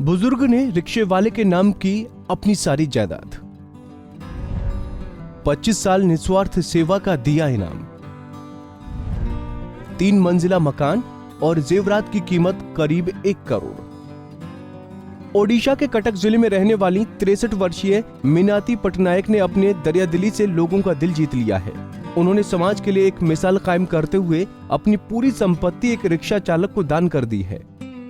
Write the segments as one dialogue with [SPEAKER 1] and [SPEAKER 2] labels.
[SPEAKER 1] बुजुर्ग ने रिक्शे वाले के नाम की अपनी सारी जायदाद। 25 साल निस्वार्थ सेवा का दिया इनाम। 3 मंजिला मकान और जेवरात की कीमत करीब 1 करोड़। ओडिशा के कटक जिले में रहने वाली 63 वर्षीय मीनाती पटनायक ने अपने दरियादिली से लोगों का दिल जीत लिया है। उन्होंने समाज के लिए एक मिसाल कायम करते हुए अपनी पूरी संपत्ति एक रिक्शा चालक को दान कर दी है।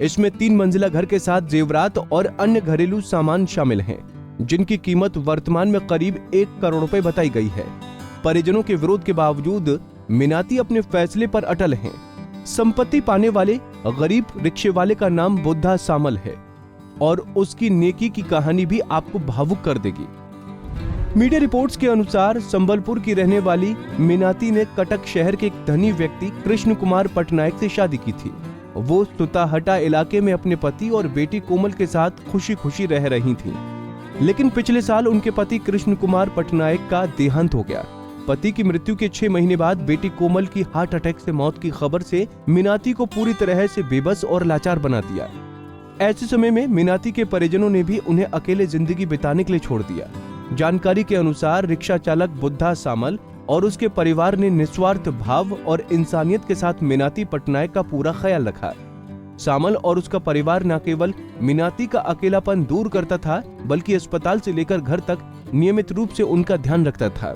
[SPEAKER 1] इसमें 3 मंजिला घर के साथ जेवरात और अन्य घरेलू सामान शामिल हैं, जिनकी कीमत वर्तमान में करीब 1 करोड़ रुपए बताई गई है। परिजनों के विरोध के बावजूद मीनाती अपने फैसले पर अटल हैं। संपत्ति पाने वाले गरीब रिक्शे वाले का नाम बुद्धा सामल है और उसकी नेकी की कहानी भी आपको भावुक कर देगी। मीडिया रिपोर्ट्स के अनुसार संबलपुर की रहने वाली मीनाती ने कटक शहर के एक धनी व्यक्ति कृष्ण कुमार पटनायक से शादी की थी। वो सुताहटा इलाके में अपने पति और बेटी कोमल के साथ खुशी खुशी रह रही थीं। लेकिन पिछले साल उनके पति कृष्ण कुमार पटनायक का देहांत हो गया। पति की मृत्यु के 6 महीने बाद बेटी कोमल की हार्ट अटैक से मौत की खबर से मीनाती को पूरी तरह से बेबस और लाचार बना दिया। ऐसे समय में मीनाती के परिजनों ने भी उन्हें अकेले जिंदगी बिताने के लिए छोड़ दिया। जानकारी के अनुसार रिक्शा चालक बुद्धा सामल और उसके परिवार ने निस्वार्थ भाव और इंसानियत के साथ मीनाती पटनायक का पूरा ख्याल रखा। सामल और उसका परिवार न केवल मीनाती का अकेलापन दूर करता था, बल्कि अस्पताल से लेकर घर तक नियमित रूप से उनका ध्यान रखता था।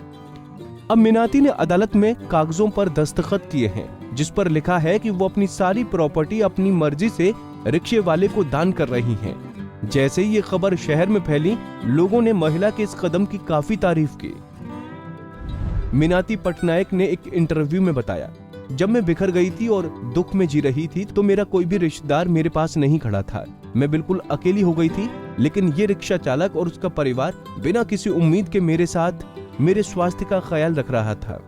[SPEAKER 1] अब मीनाती ने अदालत में कागजों पर दस्तखत किए हैं, जिस पर लिखा है कि वो अपनी सारी प्रॉपर्टी अपनी मर्जी से रिक्शे वाले को दान कर रही हैं। जैसे ही ये खबर शहर में फैली, लोगों ने महिला के इस कदम की काफी तारीफ की। मीनाती पटनायक ने एक इंटरव्यू में बताया, जब मैं बिखर गई थी और दुख में जी रही थी तो मेरा कोई भी रिश्तेदार मेरे पास नहीं खड़ा था। मैं बिल्कुल अकेली हो गई थी, लेकिन ये रिक्शा चालक और उसका परिवार बिना किसी उम्मीद के मेरे साथ मेरे स्वास्थ्य का ख्याल रख रहा था।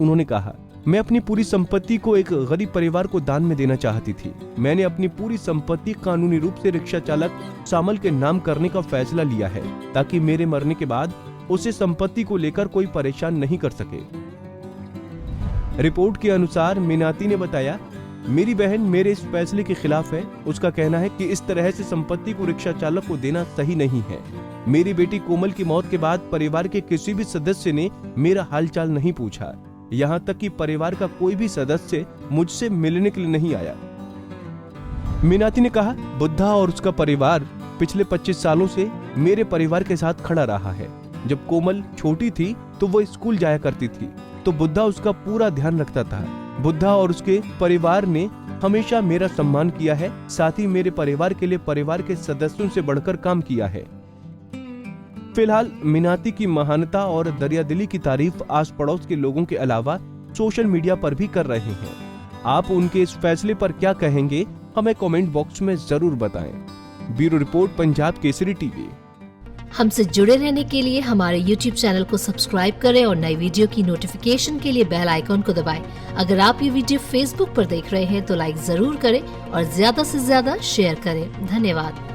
[SPEAKER 1] उन्होंने कहा, मैं अपनी पूरी संपत्ति को एक गरीब परिवार को दान में देना चाहती थी। मैंने अपनी पूरी संपत्ति कानूनी रूप से रिक्शा चालक सामल के नाम करने का फैसला लिया है, ताकि मेरे मरने के बाद उसे संपत्ति को लेकर कोई परेशान नहीं कर सके। रिपोर्ट के अनुसार मीनाती ने बताया, मेरी बहन मेरे इस फैसले के खिलाफ है। उसका कहना है कि इस तरह से संपत्ति को रिक्शा चालक को देना सही नहीं है। मेरी बेटी कोमल की मौत के बाद परिवार के किसी भी सदस्य ने मेरा हालचाल नहीं पूछा। यहाँ तक कि परिवार का कोई भी सदस्य मुझसे मिलने के लिए नहीं आया। मीनाती ने कहा, बुद्धा और उसका परिवार पिछले 25 सालों से मेरे परिवार के साथ खड़ा रहा है। जब कोमल छोटी थी तो वो स्कूल जाया करती थी, तो बुद्धा उसका पूरा ध्यान रखता था। बुद्धा और उसके परिवार ने हमेशा मेरा सम्मान किया है, साथ ही मेरे परिवार के लिए परिवार के सदस्यों से बढ़कर काम किया है। फिलहाल मीनाती की महानता और दरियादिली की तारीफ आस पड़ोस के लोगों के अलावा सोशल मीडिया पर भी कर रहे हैं। आप उनके इस फैसले पर क्या कहेंगे, हमें कमेंट बॉक्स में जरूर बताएं। Bureau report, Punjab Kesari TV.
[SPEAKER 2] हमसे जुड़े रहने के लिए हमारे YouTube चैनल को सब्सक्राइब करें और नई वीडियो की नोटिफिकेशन के लिए बेल आइकॉन को दबाएं। अगर आप ये वीडियो Facebook पर देख रहे हैं तो लाइक जरूर करें और ज्यादा से ज्यादा शेयर करें। धन्यवाद।